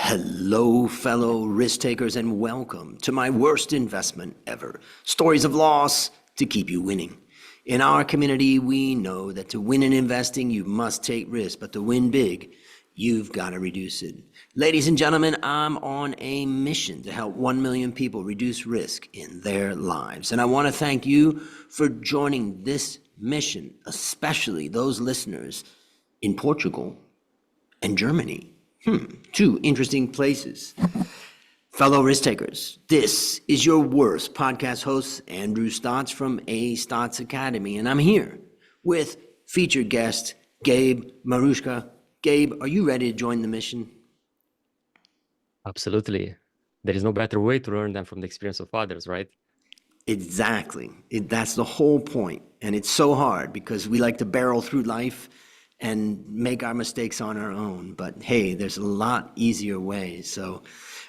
Hello, fellow risk takers, and welcome to my worst investment ever. Stories of loss to keep you winning. In our community, we know that to win in investing, you must take risk, but to win big, you've got to reduce it. Ladies and gentlemen, I'm on a mission to help 1 million people reduce risk in their lives. And I want to thank you for joining this mission, especially those listeners in Portugal and Germany. Two interesting places. Fellow risk takers, this is your worst podcast host, Andrew Stotz from A Stotz Academy, and I'm here with featured guest Gabe Marusca. Gabe, are you ready to join the mission? Absolutely. There is no better way to learn than from the experience of others, right? Exactly. That's the whole point. And it's so hard because we like to barrel through life and make our mistakes on our own. But hey, there's a lot easier ways. So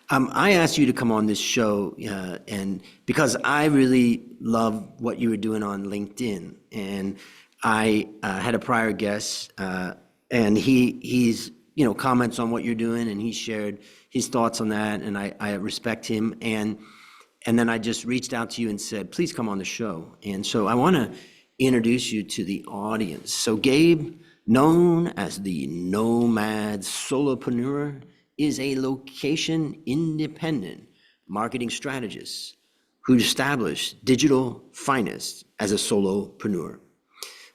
I asked you to come on this show and because I really love what you were doing on LinkedIn. And I had a prior guest and he's comments on what you're doing, and he shared his thoughts on that, and I respect him. And then I just reached out to you and said, please come on the show. And so I want to introduce you to the audience. So Gabe, known as the Nomad Solopreneur, is a location-independent marketing strategist who established digital finance as a solopreneur.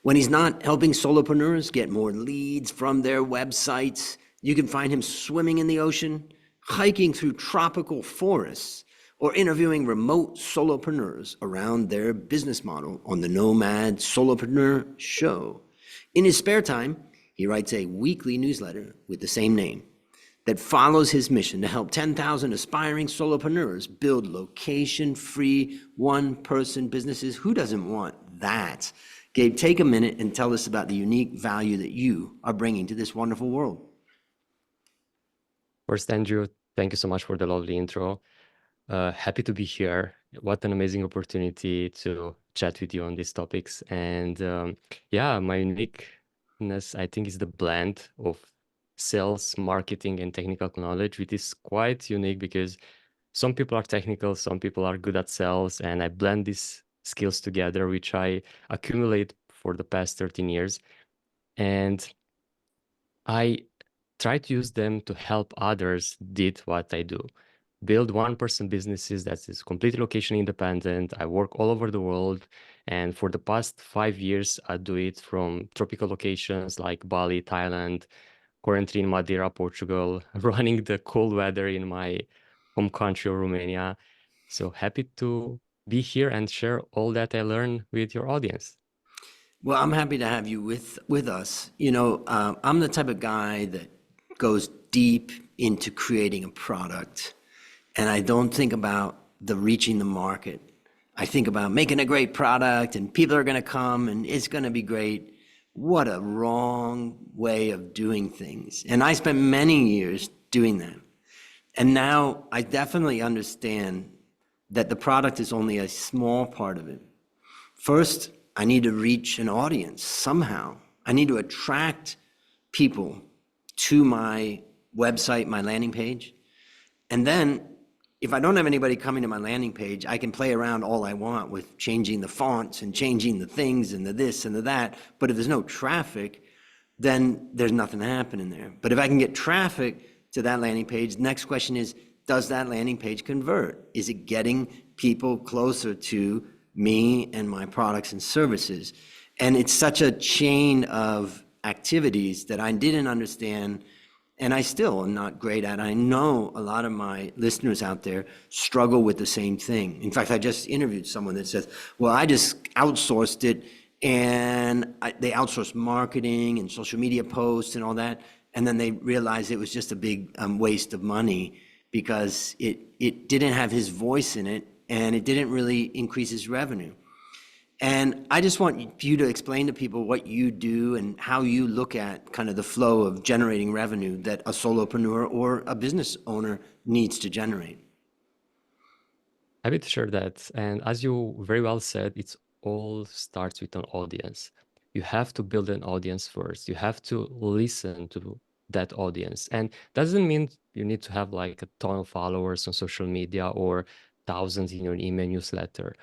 When he's not helping solopreneurs get more leads from their websites, you can find him swimming in the ocean, hiking through tropical forests, or interviewing remote solopreneurs around their business model on the Nomad Solopreneur Show. In his spare time, he writes a weekly newsletter with the same name that follows his mission to help 10,000 aspiring solopreneurs build location-free, one-person businesses. Who doesn't want that? Gabe, take a minute and tell us about the unique value that you are bringing to this wonderful world. First, Andrew, thank you so much for the lovely intro. Happy to be here. What an amazing opportunity to chat with you on these topics. And my uniqueness, I think, is the blend of sales, marketing, and technical knowledge, which is quite unique because some people are technical, some people are good at sales, and I blend these skills together, which I accumulate for the past 13 years. And I try to use them to help others did what I do. Build one-person businesses that is completely location independent. I work all over the world. And for the past 5 years, I do it from tropical locations like Bali, Thailand, currently in Madeira, Portugal, running the cold weather in my home country of Romania. So happy to be here and share all that I learned with your audience. Well, I'm happy to have you with us. I'm the type of guy that goes deep into creating a product, and I don't think about the reaching the market. I think about making a great product and people are going to come and it's going to be great. What a wrong way of doing things. And I spent many years doing that. And now I definitely understand that the product is only a small part of it. First, I need to reach an audience somehow. I need to attract people to my website, my landing page. And then if I don't have anybody coming to my landing page, I can play around all I want with changing the fonts and changing the things and the this and the that. But if there's no traffic, then there's nothing happening there. But if I can get traffic to that landing page, the next question is, does that landing page convert? Is it getting people closer to me and my products and services? And it's such a chain of activities that I didn't understand, and I still am not great at. I know a lot of my listeners out there struggle with the same thing. In fact, I just interviewed someone that says, well, I just outsourced it, and they outsourced marketing and social media posts and all that, and then they realized it was just a big waste of money because it didn't have his voice in it, and it didn't really increase his revenue. And I just want you to explain to people what you do and how you look at kind of the flow of generating revenue that a solopreneur or a business owner needs to generate. Happy to share that. And as you very well said, it all starts with an audience. You have to build an audience first. You have to listen to that audience. And doesn't mean you need to have like a ton of followers on social media or thousands in your email newsletter.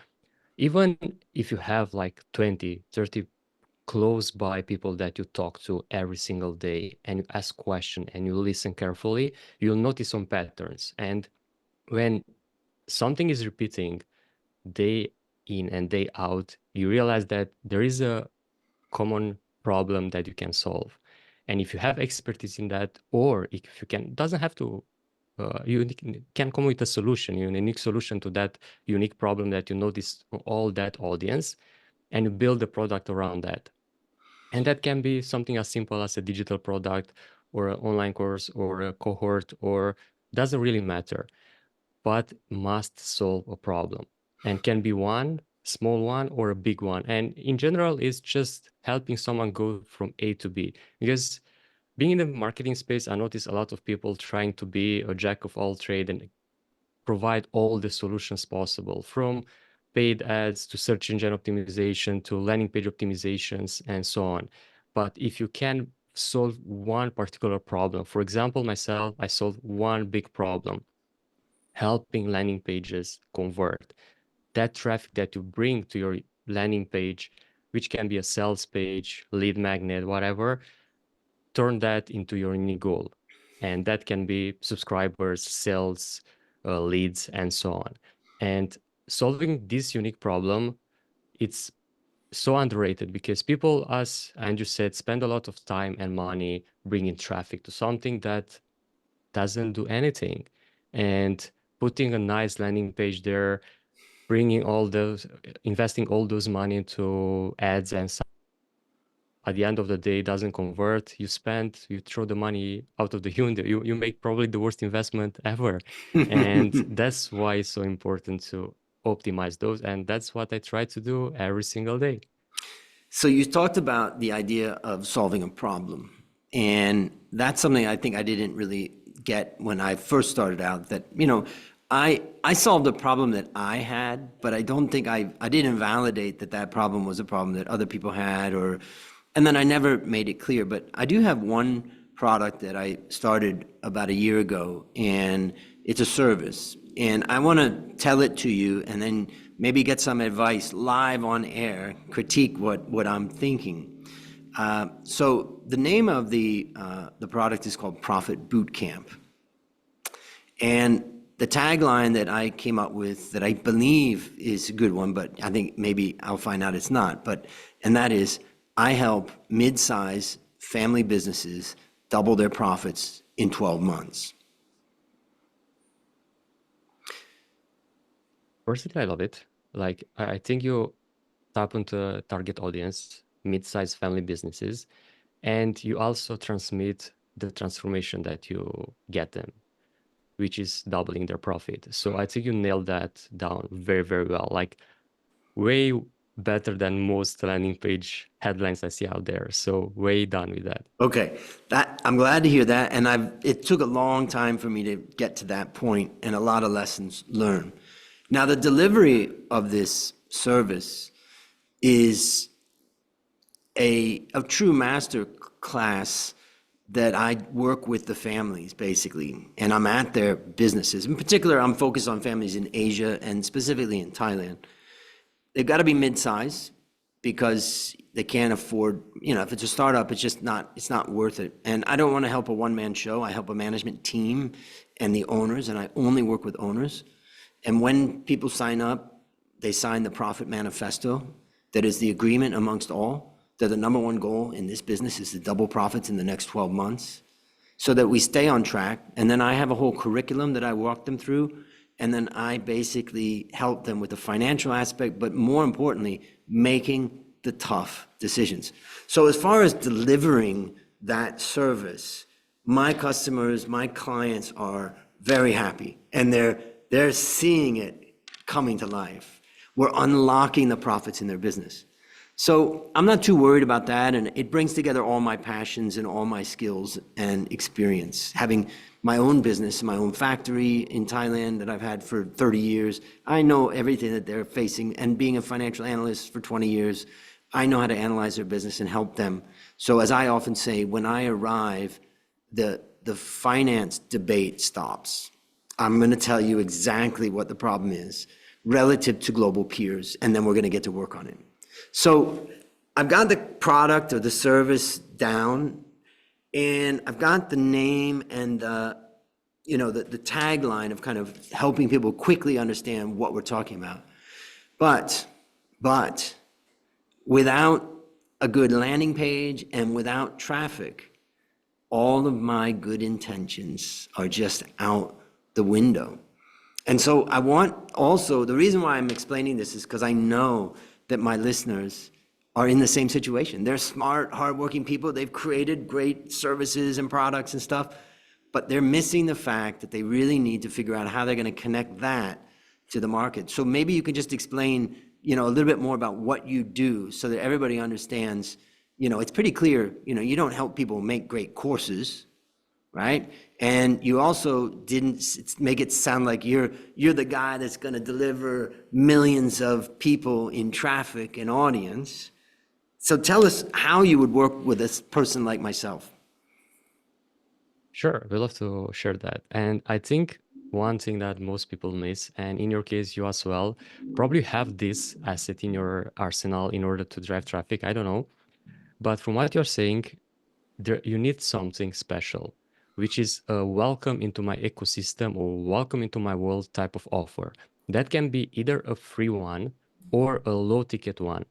Even if you have like 20, 30 close by people that you talk to every single day, and you ask questions and you listen carefully, you'll notice some patterns. And when something is repeating day in and day out, you realize that there is a common problem that you can solve. And if you have expertise in that, or if you can, doesn't have to, you can come with a solution, a unique solution to that unique problem that you notice all that audience, and you build a product around that. And that can be something as simple as a digital product or an online course or a cohort, or doesn't really matter, but must solve a problem, and can be one small one or a big one. And in general, it's just helping someone go from A to B. Because being in the marketing space, I notice a lot of people trying to be a jack of all trade and provide all the solutions possible, from paid ads to search engine optimization to landing page optimizations and so on. But if you can solve one particular problem, for example, myself, I solved one big problem, helping landing pages convert. That traffic that you bring to your landing page, which can be a sales page, lead magnet, whatever, turn that into your unique goal. And that can be subscribers, sales, leads, and so on. And solving this unique problem, it's so underrated, because people, as Andrew said, spend a lot of time and money bringing traffic to something that doesn't do anything. And putting a nice landing page there, bringing all those, investing all those money into ads, and at the end of the day doesn't convert, you throw the money out of the window. You make probably the worst investment ever. And that's why it's so important to optimize those. And that's what I try to do every single day. So you talked about the idea of solving a problem, and that's something I think I didn't really get when I first started out, that, I solved a problem that I had, but I don't think I didn't validate that problem was a problem that other people had, and then I never made it clear. But I do have one product that I started about a year ago, and it's a service. And I want to tell it to you, and then maybe get some advice live on air, critique what I'm thinking. So the name of the product is called Profit Bootcamp. And the tagline that I came up with, that I believe is a good one, but I think maybe I'll find out it's not, and that is, I help mid-size family businesses double their profits in 12 months. Personally, I love it. Like, I think you tap into a target audience, mid-sized family businesses, and you also transmit the transformation that you get them, which is doubling their profit. So I think you nailed that down very, very well. Like, way better than most landing page headlines I see out there. So way done with that. Okay, I'm glad to hear that, and it took a long time for me to get to that point, and a lot of lessons learned. Now, the delivery of this service is a true master class that I work with the families, basically, and I'm at their businesses. In particular, I'm focused on families in Asia and specifically in Thailand. They've got to be mid-size, because they can't afford, if it's a startup, it's not worth it. And I don't want to help a one-man show. I help a management team and the owners, and I only work with owners. And when people sign up, they sign the Profit Manifesto, that is the agreement amongst all, that the number one goal in this business is to double profits in the next 12 months, so that we stay on track. And then I have a whole curriculum that I walk them through, and then I basically help them with the financial aspect, but more importantly, making the tough decisions. So as far as delivering that service, my customers, my clients are very happy, and they're seeing it coming to life. We're unlocking the profits in their business. So I'm not too worried about that, and it brings together all my passions and all my skills and experience. Having my own business, my own factory in Thailand that I've had for 30 years, I know everything that they're facing, and being a financial analyst for 20 years, I know how to analyze their business and help them. So as I often say, when I arrive, the finance debate stops. I'm going to tell you exactly what the problem is relative to global peers, and then we're going to get to work on it. So I've got the product or the service down, and I've got the name and the tagline of kind of helping people quickly understand what we're talking about. But without a good landing page and without traffic, all of my good intentions are just out the window. And so I want also, the reason why I'm explaining this is because I know that my listeners are in the same situation. They're smart, hardworking people. They've created great services and products and stuff, but they're missing the fact that they really need to figure out how they're going to connect that to the market. So maybe you can just explain, a little bit more about what you do so that everybody understands. It's pretty clear, you don't help people make great courses, right? And you also didn't make it sound like you're the guy that's going to deliver millions of people in traffic and audience. So tell us how you would work with a person like myself. Sure, we love to share that. And I think one thing that most people miss, and in your case, you as well, probably have this asset in your arsenal in order to drive traffic. I don't know. But from what you're saying, you need something special, which is a welcome into my ecosystem or welcome into my world type of offer. That can be either a free one or a low ticket one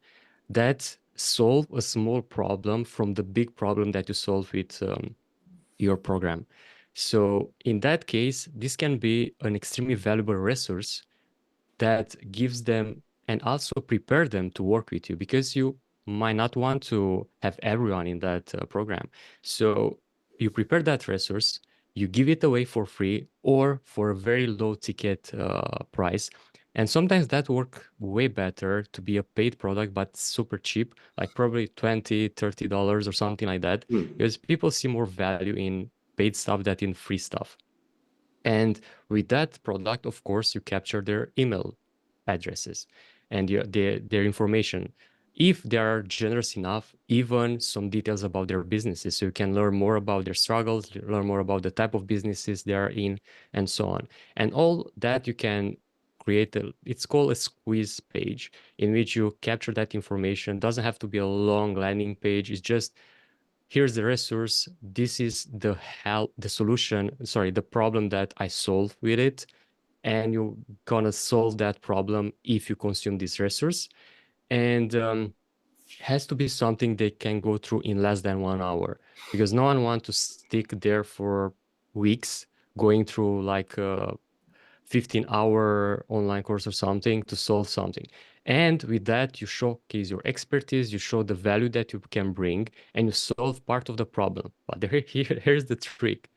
that solve a small problem from the big problem that you solve with your program. So in that case, this can be an extremely valuable resource that gives them and also prepare them to work with you, because you might not want to have everyone in that program. So you prepare that resource, you give it away for free or for a very low ticket price. And sometimes that work way better to be a paid product, but super cheap, like probably $20, $30 or something like that, because people see more value in paid stuff than in free stuff. And with that product, of course, you capture their email addresses and their information. If they are generous enough, even some details about their businesses, so you can learn more about their struggles, learn more about the type of businesses they are in, and so on. And all that you can create, it's called a squeeze page, in which you capture that information. It doesn't have to be a long landing page. It's just, here's the resource, this is the problem that I solve with it, and you're gonna solve that problem if you consume this resource. And has to be something they can go through in less than 1 hour, because no one wants to stick there for weeks going through like 15-hour online course or something to solve something. And with that, you showcase your expertise, you show the value that you can bring, and you solve part of the problem. But here's the trick.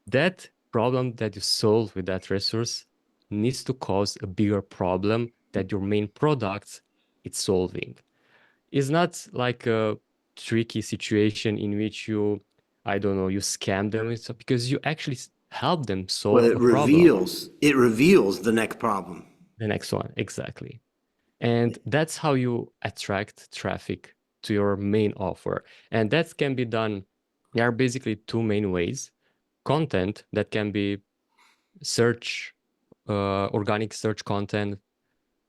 That problem that you solve with that resource needs to cause a bigger problem that your main product is solving. It's not like a tricky situation in which I don't know, you scam them, because you actually help them Well, solve it a problem. reveals the next problem. The next one, exactly. And that's how you attract traffic to your main offer. And that can be done. There are basically two main ways. Content that can be search, organic search content,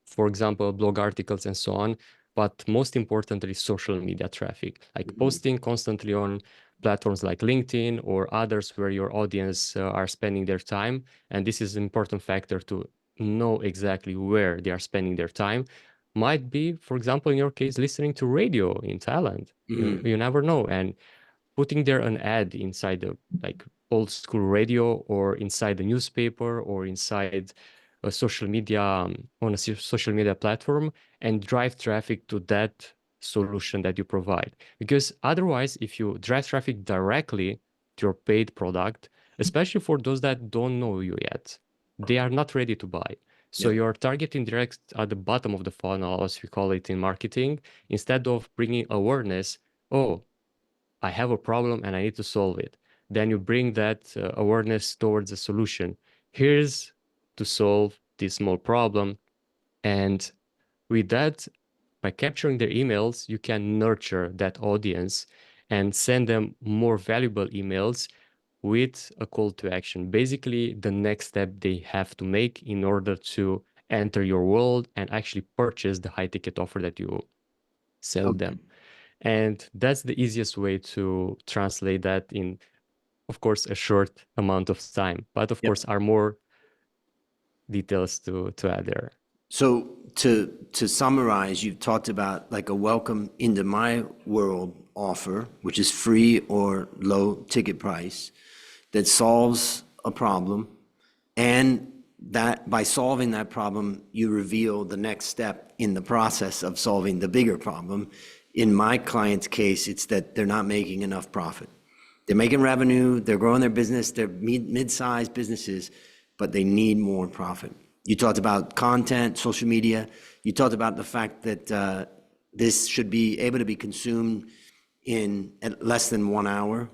for example, blog articles and so on. But most importantly, social media traffic, like posting constantly on platforms like LinkedIn or others where your audience are spending their time. And this is an important factor to know exactly where they are spending their time. Might be, for example, in your case, listening to radio in Thailand. You never know. And putting there an ad inside the like old school radio or inside the newspaper or inside a social media on a social media platform, and drive traffic to that solution that you provide. Because otherwise, if you drive traffic directly to your paid product, especially for those that don't know you yet, they are not ready to buy. So Yep. you're targeting direct at the bottom of the funnel, as we call it in marketing, instead of bringing awareness. Oh, I have a problem and I need to solve it. Then you bring that awareness towards a solution. Here's to solve this small problem. And with that, by capturing their emails, you can nurture that audience and send them more valuable emails with a call to action, basically the next step they have to make in order to enter your world and actually purchase the high ticket offer that you sell Okay. them. And that's the easiest way to translate that in, of course, a short amount of time. But of Yep. course, are more details to add there. So to summarize, you've talked about like a welcome into my world offer, which is free or low ticket price, that solves a problem, and that by solving that problem, you reveal the next step in the process of solving the bigger problem. In my client's case, it's that they're not making enough profit. They're making revenue, they're growing their business, they're mid-sized businesses, but they need more profit. You talked about content, social media. You talked about the fact that this should be able to be consumed in less than 1 hour.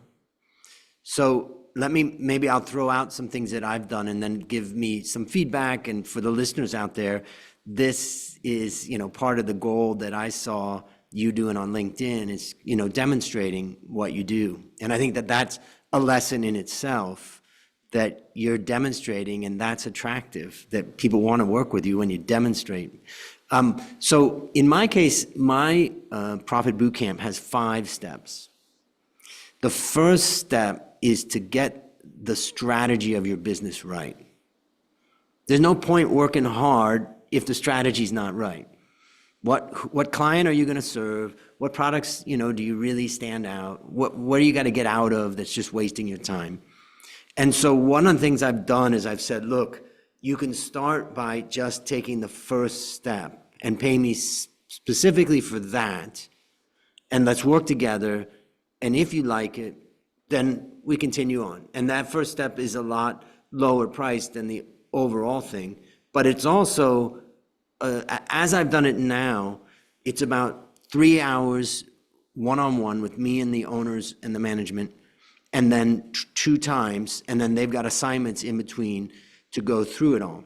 So maybe I'll throw out some things that I've done and then give me some feedback. And for the listeners out there, this is, part of the goal that I saw you doing on LinkedIn is, demonstrating what you do. And I think that that's a lesson in itself that you're demonstrating, and that's attractive, that people want to work with you when you demonstrate. So in my case, my Profit Bootcamp has 5 steps. The first step is to get the strategy of your business right. There's no point working hard if the strategy's not right. What client are you going to serve? What products, do you really stand out? What do you got to get out of that's just wasting your time? And so one of the things I've done is I've said, look, you can start by just taking the first step and pay me specifically for that, and let's work together. And if you like it, then we continue on. And that first step is a lot lower priced than the overall thing. But it's also, as I've done it now, it's about 3 hours one-on-one with me and the owners and the management, and then 2 times, and then they've got assignments in between to go through it all.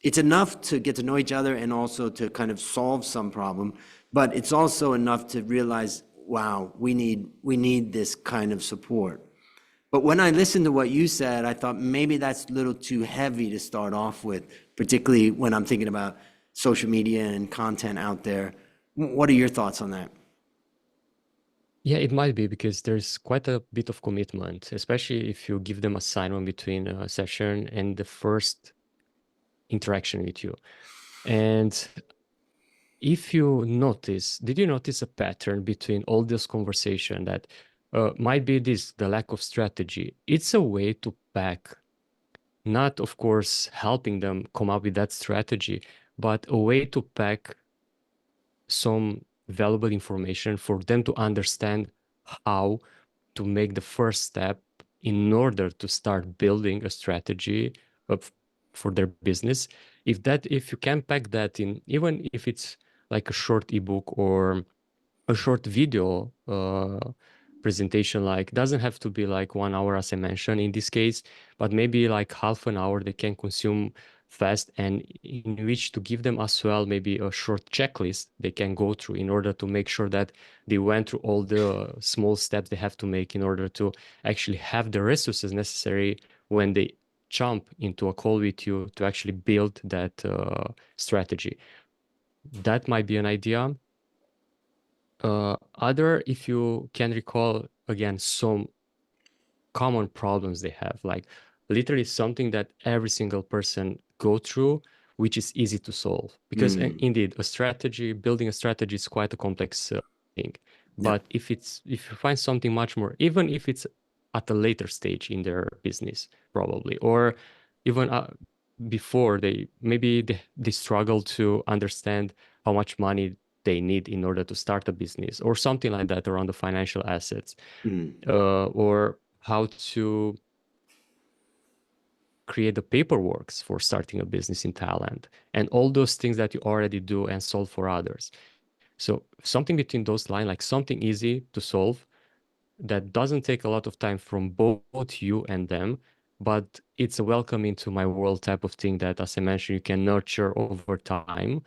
It's enough to get to know each other and also to kind of solve some problem, but it's also enough to realize, wow, we need this kind of support. But when I listened to what you said, I thought maybe that's a little too heavy to start off with, particularly when I'm thinking about social media and content out there. What are your thoughts on that? Yeah, it might be because there's quite a bit of commitment, especially if you give them assignment between a session and the first interaction with you. And if you notice, did you notice a pattern between all this conversation that might be this, the lack of strategy? It's a way to pack, not of course helping them come up with that strategy, but a way to pack some valuable information for them to understand how to make the first step in order to start building a strategy for their business. If you can pack that in, even if it's like a short ebook or a short video presentation, like doesn't have to be like 1 hour as I mentioned in this case, but maybe like half an hour they can consume fast, and in which to give them as well maybe a short checklist they can go through in order to make sure that they went through all the small steps they have to make in order to actually have the resources necessary when they jump into a call with you to actually build that strategy. That might be an idea. Other, if you can recall again, some common problems they have, like literally something that every single person go through, which is easy to solve. Because indeed, building a strategy is quite a complex thing. Yeah. But if you find something much more, even if it's at a later stage in their business, probably, or even before they struggle to understand how much money they need in order to start a business or something like that around the financial assets, or how to create the paperwork for starting a business in Thailand, and all those things that you already do and solve for others. So something between those lines, like something easy to solve that doesn't take a lot of time from both you and them, but it's a welcome into my world type of thing that, as I mentioned, you can nurture over time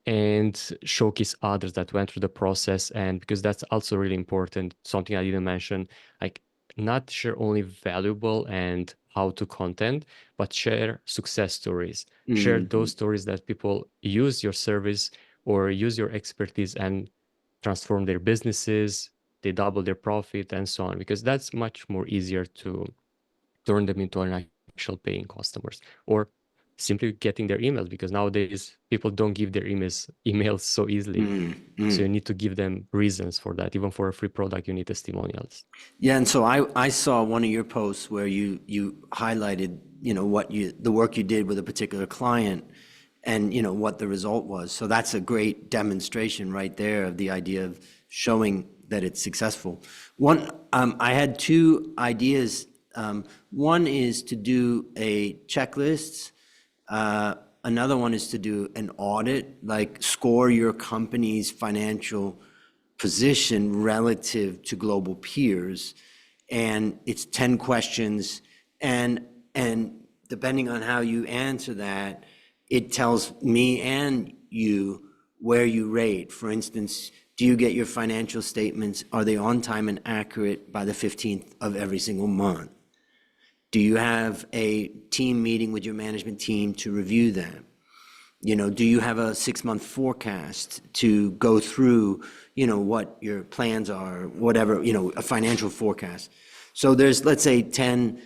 and showcase others that went through the process. And because that's also really important, something I didn't mention, like not share only valuable and how-to content, but share success stories. Share those stories that people use your service or use your expertise and transform their businesses, they double their profit and so on, because that's much more easier to turn them into an actual paying customers, or simply getting their emails, because nowadays people don't give their emails so easily. So you need to give them reasons for that. Even for a free product, you need testimonials. Yeah, and so I saw one of your posts where you highlighted, the work you did with a particular client and, what the result was. So that's a great demonstration right there of the idea of showing that it's successful. I had two ideas. One is to do a checklist. Another one is to do an audit, like score your company's financial position relative to global peers, and it's 10 questions, and depending on how you answer that, it tells me and you where you rate. For instance, do you get your financial statements, are they on time and accurate by the 15th of every single month? Do you have a team meeting with your management team to review them? Do you have a 6-month forecast to go through, what your plans are, whatever, a financial forecast? So there's, let's say 10,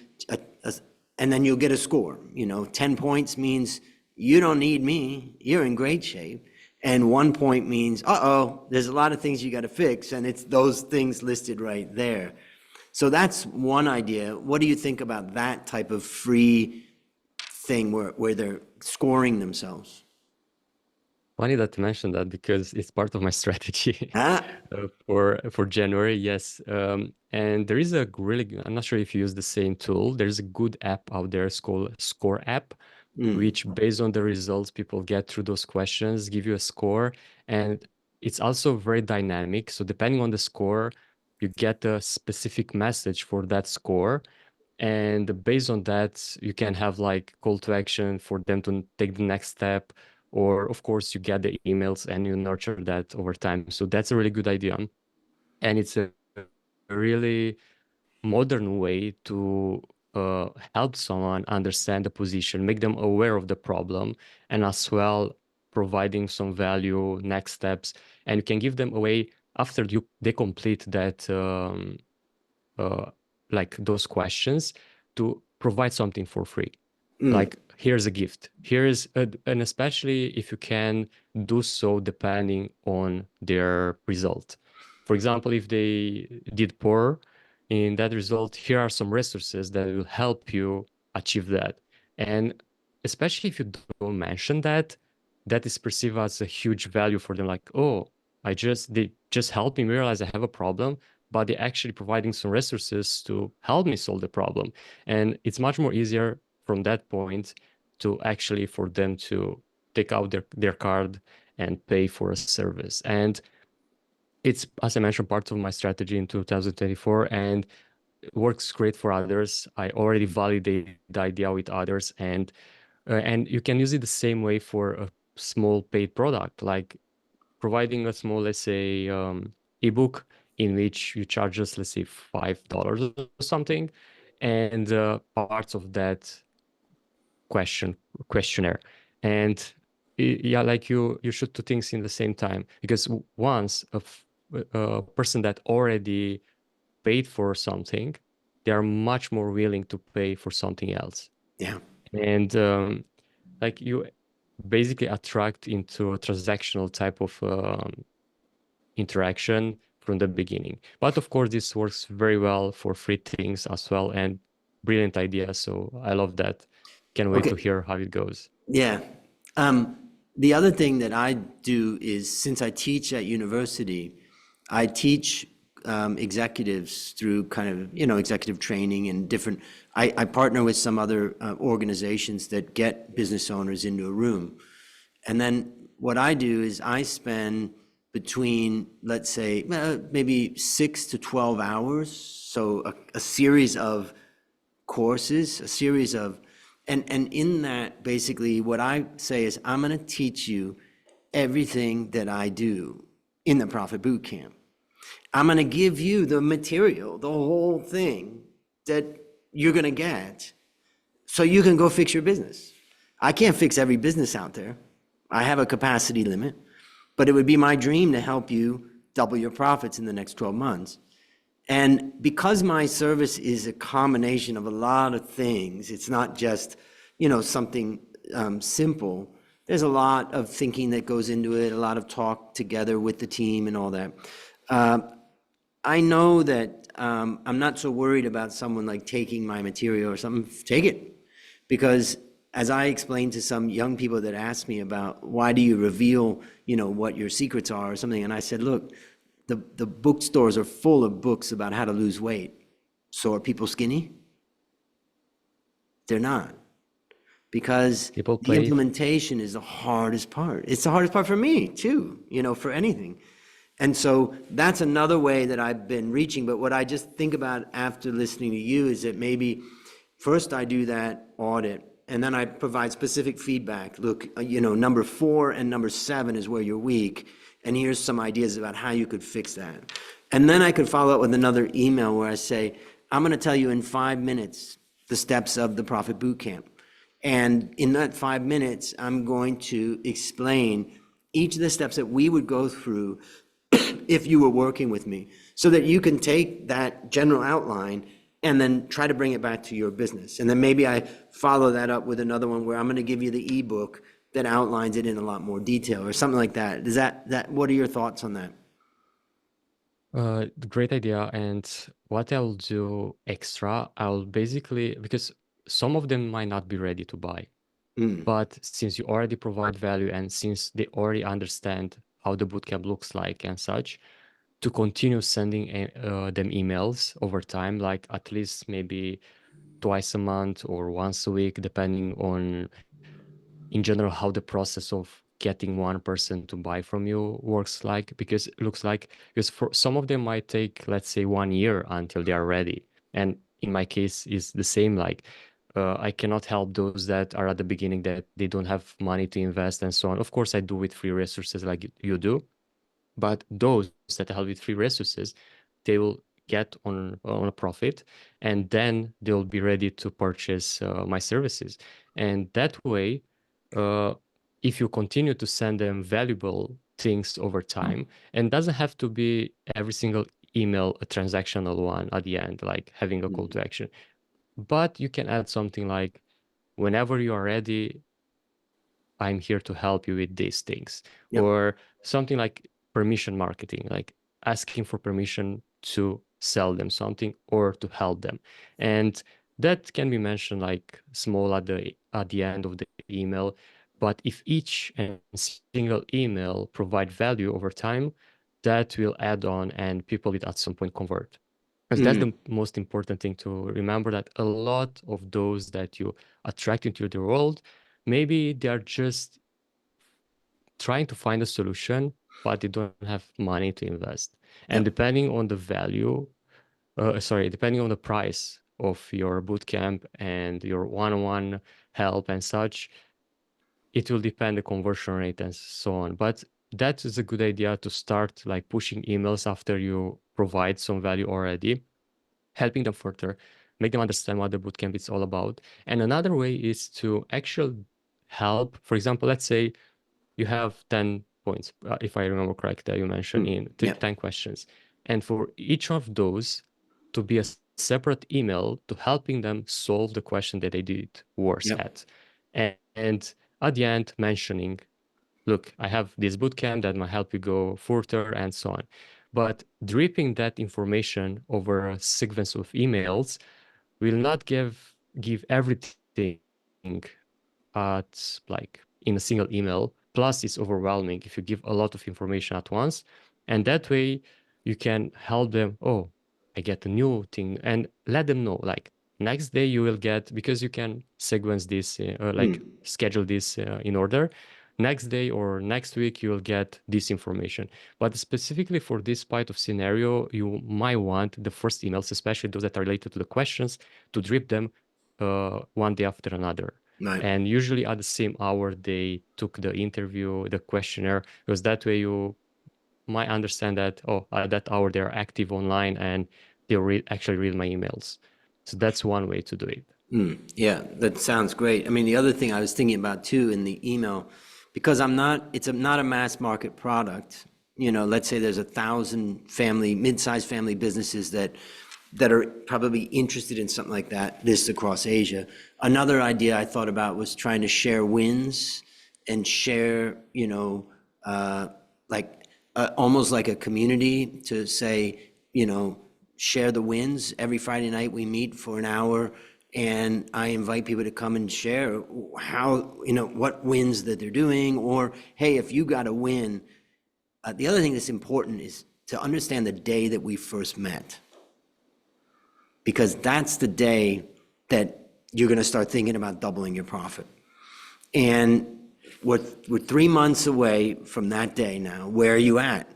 and then you'll get a score. 10 points means you don't need me, you're in great shape. And 1 point means, there's a lot of things you got to fix, and it's those things listed right there. So that's one idea. What do you think about that type of free thing where they're scoring themselves? Funny that you mentioned that, because it's part of my strategy Ah, for January. Yes, and there is a really, I'm not sure if you use the same tool. There's a good app out there, it's called Score app, which based on the results people get through those questions, give you a score, and it's also very dynamic. So depending on the score, you get a specific message for that score. And based on that, you can have like call to action for them to take the next step. Or of course, you get the emails and you nurture that over time. So that's a really good idea. And it's a really modern way to help someone understand the position, make them aware of the problem, and as well providing some value, next steps. And you can give them away after they complete that uh, like those questions, to provide something for free. Like, here's a gift. And especially if you can do so depending on their result. For example, if they did poor in that result, here are some resources that will help you achieve that. And especially if you don't mention that, that is perceived as a huge value for them. Like, oh, they just helped me realize I have a problem, but they're actually providing some resources to help me solve the problem. And it's much more easier from that point to actually for them to take out their card and pay for a service. And it's, as I mentioned, part of my strategy in 2024, and it works great for others. I already validated the idea with others, and you can use it the same way for a small paid product, like providing a small, let's say, ebook in which you charge us, let's say, $5 or something, and parts of that questionnaire. And yeah, like you should do things in the same time, because once a person that already paid for something, they are much more willing to pay for something else. yeah. And like you basically attract into a transactional type of interaction from the beginning. But of course, this works very well for free things as well, and brilliant idea. So I love that. Can't wait to Okay. hear how it goes. Yeah. The other thing that I do is, since I teach at university, I teach executives through kind of, executive training and different. I partner with some other organizations that get business owners into a room. And then what I do is I spend between, let's say, maybe 6 to 12 hours. So a series of courses, a series of, and in that, basically what I say is, I'm going to teach you everything that I do in the Profit Boot Camp. I'm going to give you the material, the whole thing that you're going to get so you can go fix your business. I can't fix every business out there. I have a capacity limit, but it would be my dream to help you double your profits in the next 12 months. And because my service is a combination of a lot of things, it's not just, something simple. There's a lot of thinking that goes into it, a lot of talk together with the team and all that. I know that I'm not so worried about someone like taking my material or something. Take it. Because as I explained to some young people that asked me about why do you reveal, what your secrets are or something, and I said, look, the bookstores are full of books about how to lose weight. So are people skinny? They're not. Because People the play. implementation is the hardest part. It's the hardest part for me too, for anything. And so that's another way that I've been reaching. But what I just think about after listening to you is that maybe first I do that audit and then I provide specific feedback. Look, number 4 and number 7 is where you're weak. And here's some ideas about how you could fix that. And then I could follow up with another email where I say, I'm going to tell you in 5 minutes the steps of the Profit Bootcamp. And in that 5 minutes, I'm going to explain each of the steps that we would go through if you were working with me, so that you can take that general outline and then try to bring it back to your business. And then maybe I follow that up with another one where I'm going to give you the ebook that outlines it in a lot more detail or something like that. Does that what are your thoughts on that? Great idea. And what I'll do extra, I'll basically, because some of them might not be ready to buy, but since you already provide value and since they already understand how the bootcamp looks like and such, to continue sending them emails over time, like at least maybe twice a month or once a week, depending on, in general, how the process of getting one person to buy from you works like, because it looks like, because for some of them might take, let's say, 1 year until they are ready. And in my case is the same, like I cannot help those that are at the beginning that they don't have money to invest and so on. Of course, I do with free resources like you do, but those that help with free resources, they will get on a profit, and then they'll be ready to purchase my services. And that way, uh, if you continue to send them valuable things over time, and doesn't have to be every single email a transactional one at the end, like having a call to action, but you can add something like, whenever you are ready, I'm here to help you with these things. Yep. Or something like permission marketing, like asking for permission to sell them something or to help them. And that can be mentioned like small at the end of the email. But if each and single email provide value over time, that will add on and people will at some point convert. Because that's the most important thing to remember, that a lot of those that you attract into the world, maybe they are just trying to find a solution, but they don't have money to invest. And Yep. depending on the value, depending on the price of your bootcamp and your one-on-one help and such, it will depend the conversion rate and so on. But that is a good idea to start like pushing emails after you provide some value already, helping them further, make them understand what the bootcamp is all about. And another way is to actually help. For example, let's say you have 10 points, if I remember correctly, you mentioned in Yep. 10 questions. And for each of those to be a separate email to helping them solve the question that they did worse Yep. at. And at the end, mentioning, look, I have this bootcamp that might help you go further and so on. But dripping that information over a sequence of emails will not give everything at like in a single email. Plus, it's overwhelming if you give a lot of information at once. And that way you can help them, oh, I get a new thing, and let them know like next day you will get, because you can sequence this, like schedule this in order. Next day or next week, you will get this information. But specifically for this type of scenario, you might want the first emails, especially those that are related to the questions, to drip them one day after another. Right. And usually at the same hour they took the interview, the questionnaire, because that way you might understand that, oh, at that hour they're active online and they'll actually read my emails. So that's one way to do it. Yeah, that sounds great. I mean, the other thing I was thinking about too in the email, because not a mass market product. You know, let's say there's 1,000 mid-sized family businesses that are probably interested in something like that, this across Asia. Another idea I thought about was trying to share wins and share, like almost like a community to say, share the wins. Every Friday night we meet for an hour and I invite people to come and share how, what wins that they're doing, or, hey, if you got a win. The other thing that's important is to understand the day that we first met, because that's the day that you're going to start thinking about doubling your profit. And we're 3 months away from that day now. Where are you at?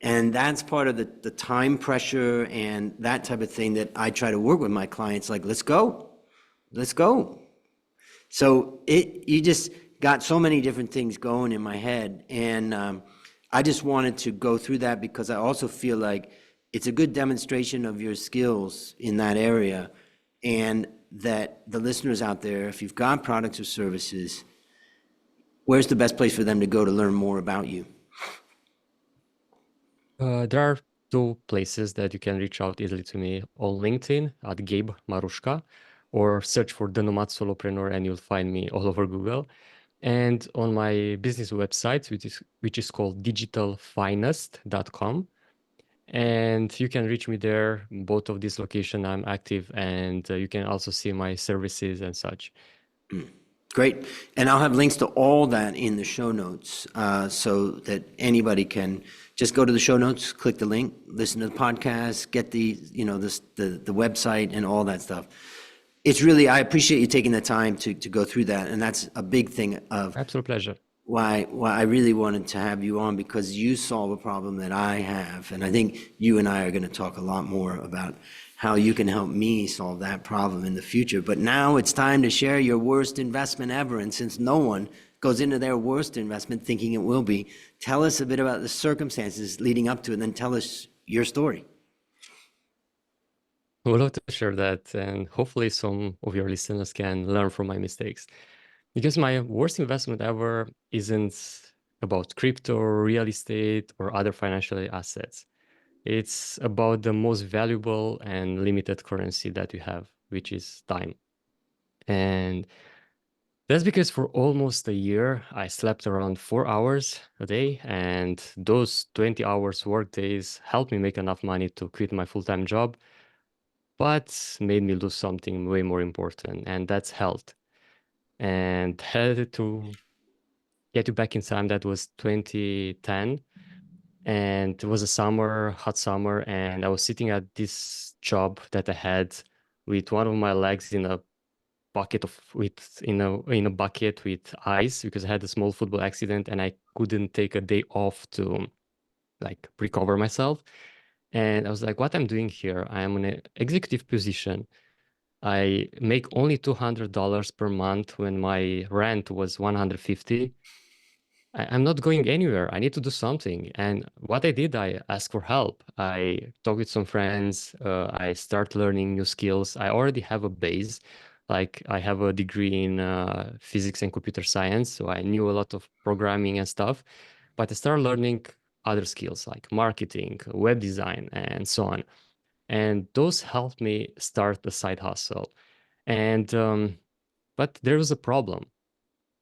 And that's part of the time pressure and that type of thing that I try to work with my clients, like, let's go. So you just got so many different things going in my head. And I just wanted to go through that because I also feel like it's a good demonstration of your skills in that area, and that the listeners out there, if you've got products or services, where's the best place for them to go to learn more about you? There are two places that you can reach out easily to me: on LinkedIn at Gabe Marusca, or search for the Nomad Solopreneur and you'll find me all over Google. And on my business website, which is called digitalfinest.com. And you can reach me there. Both of these locations I'm active, and you can also see my services and such. Great. And I'll have links to all that in the show notes, so that anybody can just go to the show notes, click the link, listen to the podcast, get the website and all that stuff. It's really, I appreciate you taking the time to go through that. And that's a big thing of Absolute pleasure. why I really wanted to have you on, because you solve a problem that I have. And I think you and I are going to talk a lot more about how you can help me solve that problem in the future. But now it's time to share your worst investment ever. And since no one goes into their worst investment thinking it will be, tell us a bit about the circumstances leading up to it, and then tell us your story. I would love to share that, and hopefully some of your listeners can learn from my mistakes. Because my worst investment ever isn't about crypto, real estate, or other financial assets. It's about the most valuable and limited currency that you have, which is time. And that's because for almost a year, I slept around 4 hours a day, and those 20 hours work days helped me make enough money to quit my full-time job, but made me lose something way more important, and that's health. And had to get you back in time, that was 2010. And it was a summer, hot summer, and I was sitting at this job that I had with one of my legs in a bucket with ice, because I had a small football accident and I couldn't take a day off to like recover myself. And I was like, what I'm doing here? I am in an executive position. I make only $200 per month when my rent was 150. I'm not going anywhere. I need to do something. And what I did, I asked for help. I talked with some friends. I start learning new skills. I already have a base. Like I have a degree in physics and computer science, so I knew a lot of programming and stuff. But I started learning other skills like marketing, web design, and so on. And those helped me start the side hustle. And but there was a problem.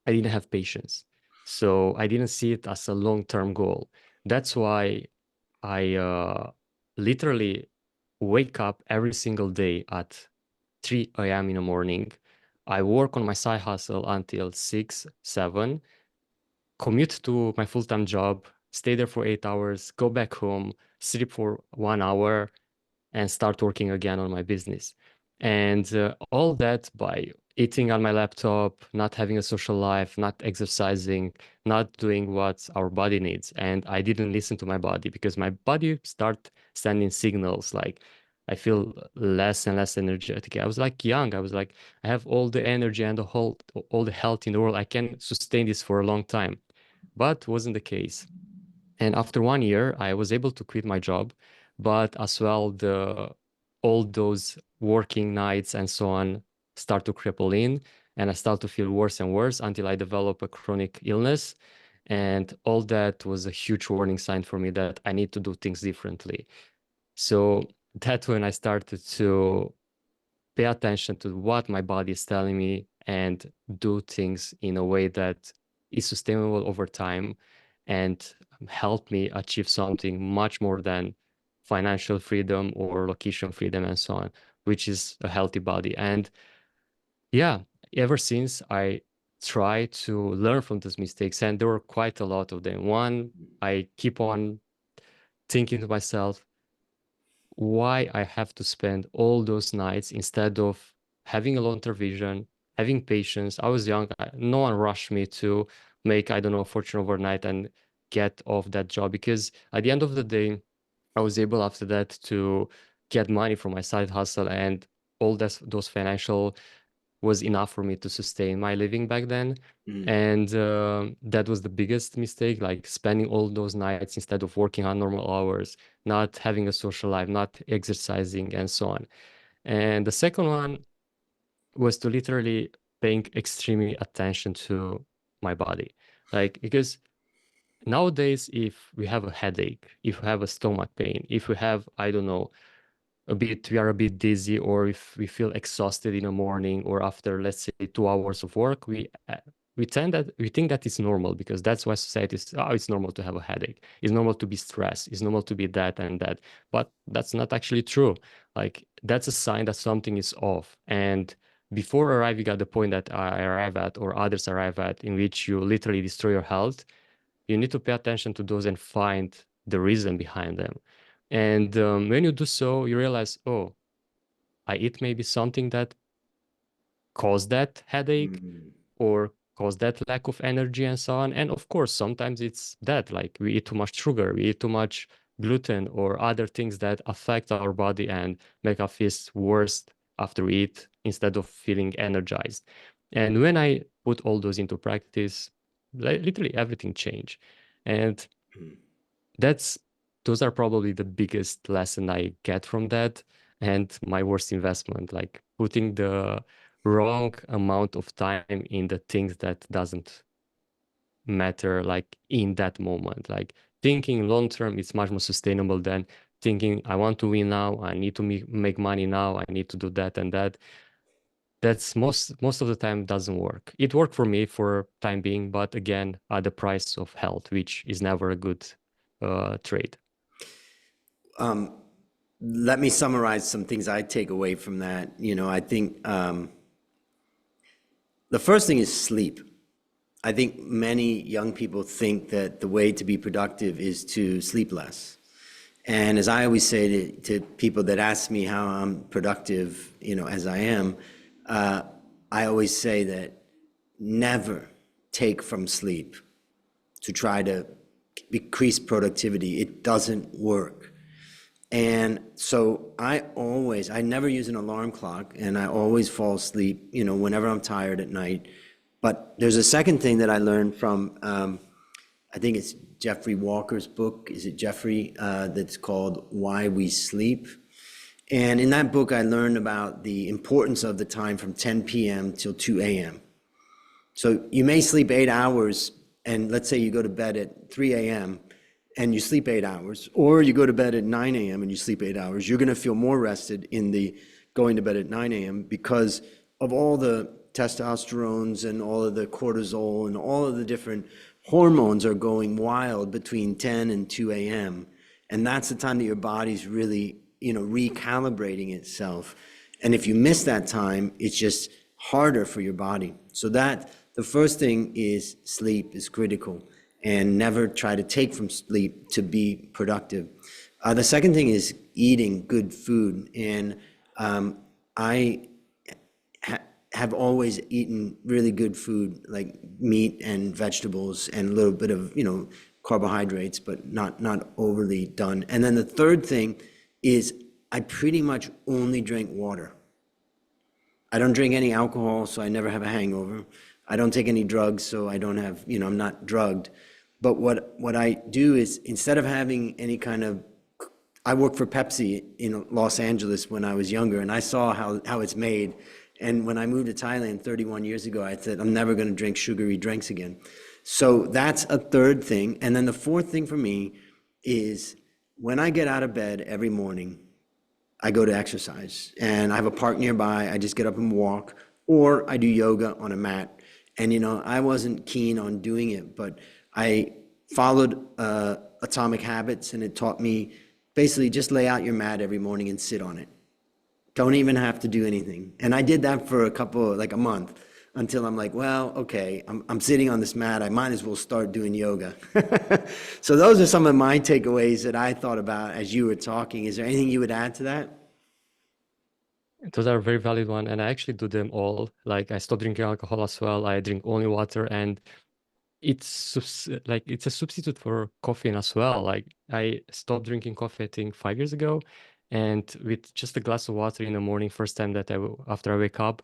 I didn't have patience. So I didn't see it as a long-term goal. That's why I literally wake up every single day at 3 a.m. in the morning. I work on my side hustle until 6, 7, commute to my full-time job, stay there for 8 hours, go back home, sleep for 1 hour, and start working again on my business. And all that by eating on my laptop, not having a social life, not exercising, not doing what our body needs. And I didn't listen to my body because my body start sending signals like I feel less and less energetic. I was like young. I was like, I have all the energy and all the health in the world. I can sustain this for a long time. But wasn't the case. And after 1 year, I was able to quit my job, but as well, all those working nights and so on start to cripple in, and I start to feel worse and worse until I develop a chronic illness. And all that was a huge warning sign for me that I need to do things differently. So that's when I started to pay attention to what my body is telling me and do things in a way that is sustainable over time and help me achieve something much more than financial freedom or location freedom and so on, which is a healthy body. And yeah, ever since I try to learn from those mistakes, and there were quite a lot of them. One, I keep on thinking to myself, why I have to spend all those nights instead of having a long-term vision, having patience. I was young. No one rushed me to make, I don't know, a fortune overnight and get off that job, because at the end of the day, I was able after that to get money from my side hustle, and all those financial was enough for me to sustain my living back then. And that was the biggest mistake, like spending all those nights instead of working on normal hours, not having a social life, not exercising, and so on. And the second one was to literally paying extremely attention to my body. Like, because nowadays, if we have a headache, if we have a stomach pain, if we have, I don't know, we are a bit dizzy, or if we feel exhausted in the morning or after, let's say, 2 hours of work, we think that it's normal, because that's why society is, oh, it's normal to have a headache, it's normal to be stressed, it's normal to be that and that. But that's not actually true. Like, that's a sign that something is off. And before arriving at the point that I arrive at, or others arrive at, in which you literally destroy your health, you need to pay attention to those and find the reason behind them. And when you do so, you realize, oh, I eat maybe something that caused that headache or caused that lack of energy and so on. And of course, sometimes it's that, like we eat too much sugar, we eat too much gluten or other things that affect our body and make us feel worse after we eat instead of feeling energized. And when I put all those into practice, literally everything changed. And that's those are probably the biggest lesson I get from that, and my worst investment, like putting the wrong amount of time in the things that doesn't matter, like in that moment. Like thinking long term is much more sustainable than thinking I want to win now, I need to make money now, I need to do that and that. That's most of the time doesn't work. It worked for me for time being, but again, at the price of health, which is never a good trade. Let me summarize some things I take away from that. I think the first thing is sleep. I think many young people think that the way to be productive is to sleep less. And as I always say to people that ask me how I'm productive, as I am, I always say that never take from sleep to try to increase productivity. It doesn't work. And so I never use an alarm clock, and I always fall asleep, whenever I'm tired at night. But there's a second thing that I learned from, I think it's Jeffrey Walker's book. Is it Jeffrey? That's called Why We Sleep. And in that book, I learned about the importance of the time from 10 p.m. till 2 a.m. So you may sleep 8 hours, and let's say you go to bed at 3 a.m. and you sleep 8 hours, or you go to bed at 9 a.m. and you sleep 8 hours, you're going to feel more rested in the going to bed at 9 a.m. because of all the testosterones and all of the cortisol and all of the different hormones are going wild between 10 and 2 a.m. And that's the time that your body's really, recalibrating itself. And if you miss that time, it's just harder for your body. So the first thing is sleep is critical, and never try to take from sleep to be productive. The second thing is eating good food. And I have always eaten really good food, like meat and vegetables and a little bit of, carbohydrates, but not overly done. And then the third thing is I pretty much only drink water. I don't drink any alcohol, so I never have a hangover. I don't take any drugs, so I don't have, I'm not drugged. But what I do is instead of having any kind of, I worked for Pepsi in Los Angeles when I was younger, and I saw how it's made. And when I moved to Thailand 31 years ago, I said, I'm never going to drink sugary drinks again. So that's a third thing. And then the fourth thing for me is when I get out of bed every morning, I go to exercise. And I have a park nearby. I just get up and walk, or I do yoga on a mat. And, I wasn't keen on doing it, but I followed Atomic Habits, and it taught me basically just lay out your mat every morning and sit on it. Don't even have to do anything. And I did that for like a month, until I'm like, well, okay, I'm sitting on this mat. I might as well start doing yoga. So those are some of my takeaways that I thought about as you were talking. Is there anything you would add to that? Those are very valid one, and I actually do them all. Like I stopped drinking alcohol as well. I drink only water, and it's a substitute for coffee as well. Like I stopped drinking coffee, I think 5 years ago, and with just a glass of water in the morning, first time that after I wake up,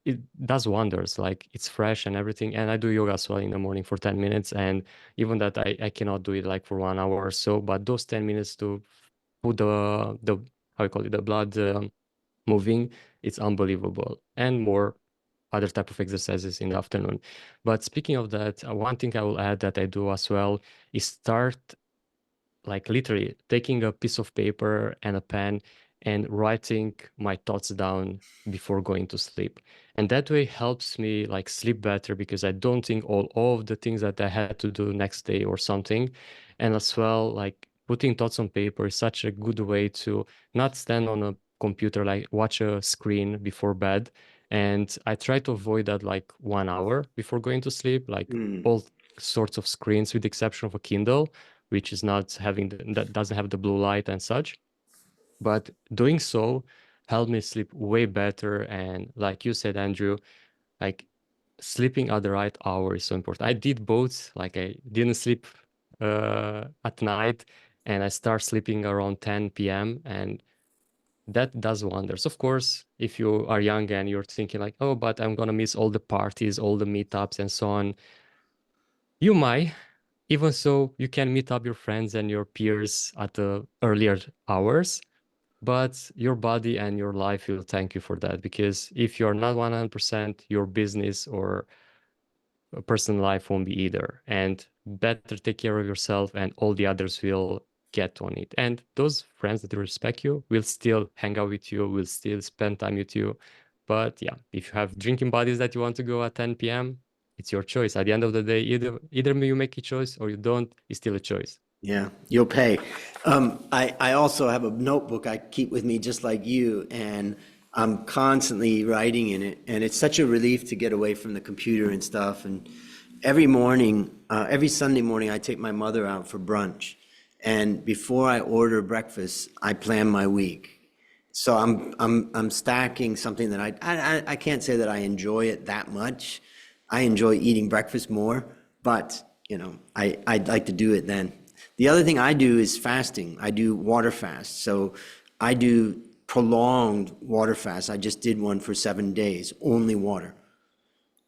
it does wonders. Like it's fresh and everything. And I do yoga as well in the morning for 10 minutes, and even that I cannot do it like for 1 hour or so. But those 10 minutes to put the how you call it, the blood moving, it's unbelievable. And more other type of exercises in the afternoon. But speaking of that, one thing I will add that I do as well is start like literally taking a piece of paper and a pen and writing my thoughts down before going to sleep. And that way helps me like sleep better because I don't think all of the things that I had to do next day or something. And as well, like putting thoughts on paper is such a good way to not stand on a computer, like watch a screen before bed. And I try to avoid that like 1 hour before going to sleep, like Mm, all sorts of screens with the exception of a Kindle, which is not having that doesn't have the blue light and such. But doing so helped me sleep way better. And like you said, Andrew, like sleeping at the right hour is so important. I did both. Like I didn't sleep at night, and I start sleeping around 10 p.m. and that does wonders. Of course, if you are young and you're thinking like, oh, but I'm gonna miss all the parties, all the meetups, and so on, you might. Even so, you can meet up your friends and your peers at the earlier hours, but your body and your life will thank you for that. Because if you're not 100%, your business or personal life won't be either. And better take care of yourself, and all the others will get on it. And those friends that respect you will still hang out with you, will still spend time with you. But yeah, if you have drinking buddies that you want to go at 10 p.m., it's your choice. At the end of the day, either you make a choice or you don't, it's still a choice. yeah, you'll pay. I also have a notebook I keep with me just like you, and I'm constantly writing in it. And it's such a relief to get away from the computer and stuff. And every morning, every Sunday morning, I take my mother out for brunch. And before I order breakfast, I plan my week. So I'm stacking something that I can't say that I enjoy it that much. I enjoy eating breakfast more, but I'd like to do it then. The other thing I do is fasting. I do water fast. So I do prolonged water fast. I just did one for 7 days, only water.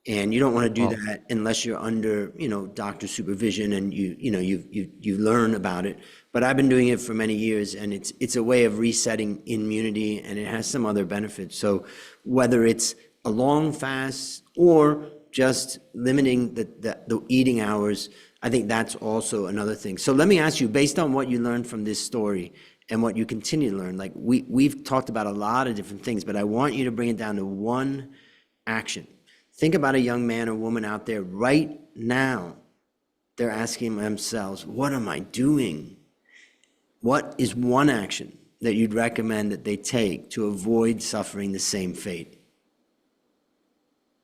And you don't want to do Wow. that unless you're under, doctor supervision and you learn about it. But I've been doing it for many years, and it's a way of resetting immunity, and it has some other benefits. So whether it's a long fast or just limiting the eating hours, I think that's also another thing. So let me ask you, based on what you learned from this story and what you continue to learn, like we've talked about a lot of different things, but I want you to bring it down to one action. Think about a young man or woman out there right now. They're asking themselves, what am I doing? What is one action that you'd recommend that they take to avoid suffering the same fate?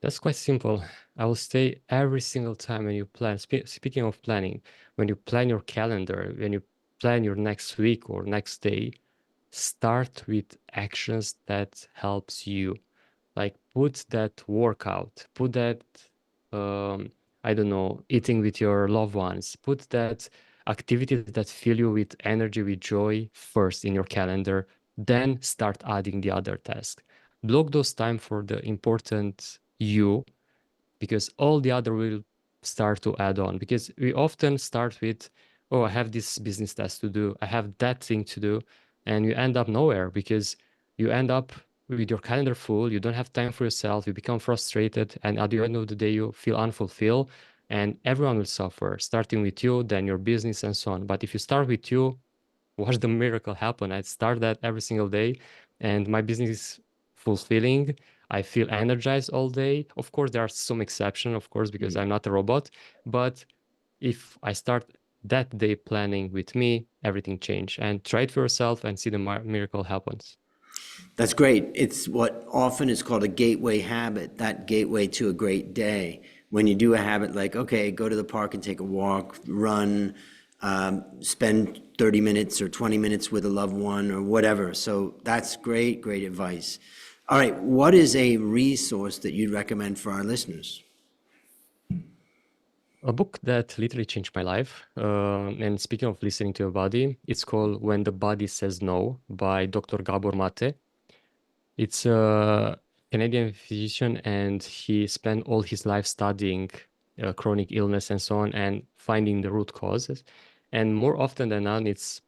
That's quite simple. I will say every single time when you plan, speaking of planning, when you plan your calendar, when you plan your next week or next day, start with actions that helps you. Like put that workout, put that, I don't know, eating with your loved ones, put that activities that fill you with energy, with joy first in your calendar, then start adding the other tasks. Block those time for the important you, because all the other will start to add on, because we often start with, oh, I have this business task to do, I have that thing to do, and you end up nowhere because you end up with your calendar full, you don't have time for yourself, you become frustrated, and at the end of the day, you feel unfulfilled, and everyone will suffer, starting with you, then your business, and so on. But if you start with you, watch the miracle happen. I start that every single day, and my business is fulfilling. I feel energized all day. Of course, there are some exceptions, of course, because I'm not a robot. But if I start that day planning with me, everything change. And try it for yourself and see the miracle happens. That's great. It's what often is called a gateway habit, that gateway to a great day. When you do a habit like, okay, go to the park and take a walk, run, spend 30 minutes or 20 minutes with a loved one or whatever. So that's great, great advice. All right, what is a resource that you'd recommend for our listeners? A book that literally changed my life. And speaking of listening to your body, it's called When the Body Says No by Dr. Gabor Mate. It's a Canadian physician, and he spent all his life studying chronic illness and so on and finding the root causes. And more often than not, it's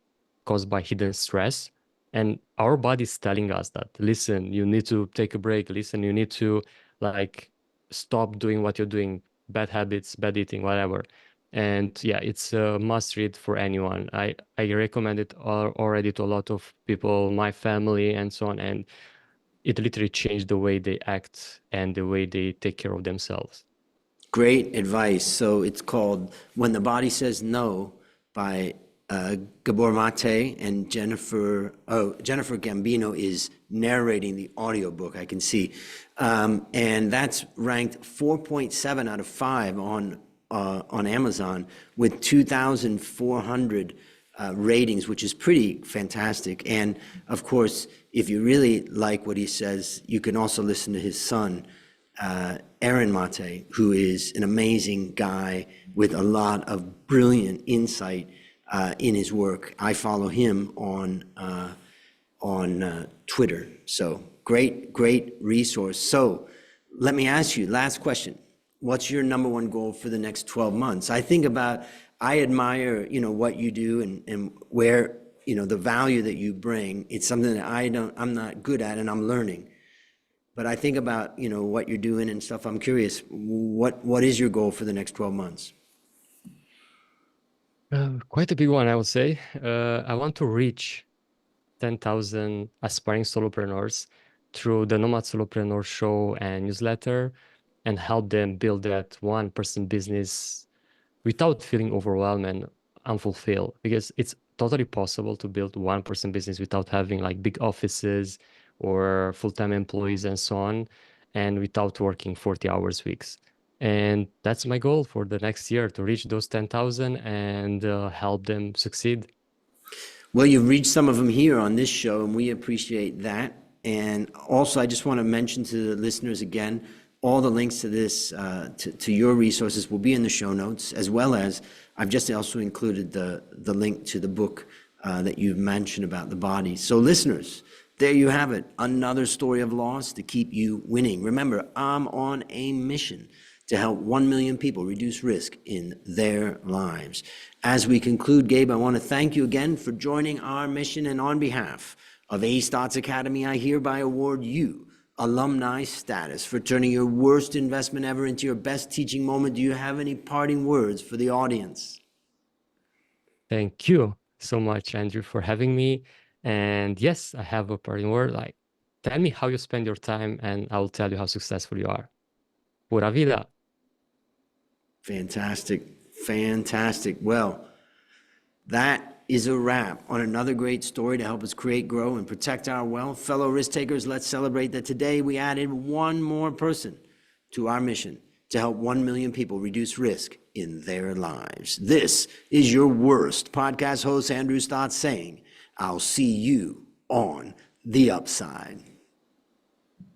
caused by hidden stress. And our body's telling us that, listen, you need to take a break. Listen, you need to like stop doing what you're doing, bad habits, bad eating, whatever. And yeah, it's a must read for anyone. I recommend it already to a lot of people, my family, and so on. And it literally changed the way they act and the way they take care of themselves. Great advice. So it's called When the Body Says No by Gabor Mate and Jennifer Gambino is narrating the audiobook, I can see. And that's ranked 4.7 out of 5 on Amazon with 2,400 ratings, which is pretty fantastic. And of course, if you really like what he says, you can also listen to his son, Aaron Mate, who is an amazing guy with a lot of brilliant insight in his work. I follow him on Twitter. So great resource. So let me ask you, last question. What's your number one goal for the next 12 months? I admire, what you do and where, the value that you bring. It's something that I'm not good at and I'm learning. But I think about, what you're doing and stuff. I'm curious, what is your goal for the next 12 months? Quite a big one, I would say. I want to reach 10,000 aspiring solopreneurs through the Nomad Solopreneur show and newsletter, and help them build that one-person business without feeling overwhelmed and unfulfilled, because it's totally possible to build one-person business without having like big offices or full-time employees and so on, and without working 40 hours weeks. And that's my goal for the next year, to reach those 10,000 and help them succeed. Well, you've reached some of them here on this show, and we appreciate that. And also, I just want to mention to the listeners again, all the links to this, to your resources will be in the show notes, as well as I've just also included the link to the book that you've mentioned about the body. So listeners, there you have it, another story of loss to keep you winning. Remember, I'm on a mission to help 1 million people reduce risk in their lives. As we conclude, Gabe, I want to thank you again for joining our mission, and on behalf of A Stotz Academy, I hereby award you alumni status for turning your worst investment ever into your best teaching moment. Do you have any parting words for the audience? Thank you so much, Andrew, for having me. And yes, I have a parting word. Like, tell me how you spend your time, and I will tell you how successful you are. Pura vida. Fantastic. Well, that is a wrap on another great story to help us create, grow, and protect our wealth. Fellow risk takers, let's celebrate that today we added one more person to our mission to help 1 million people reduce risk in their lives. This is your worst podcast host, Andrew Stotz, saying, I'll see you on the upside.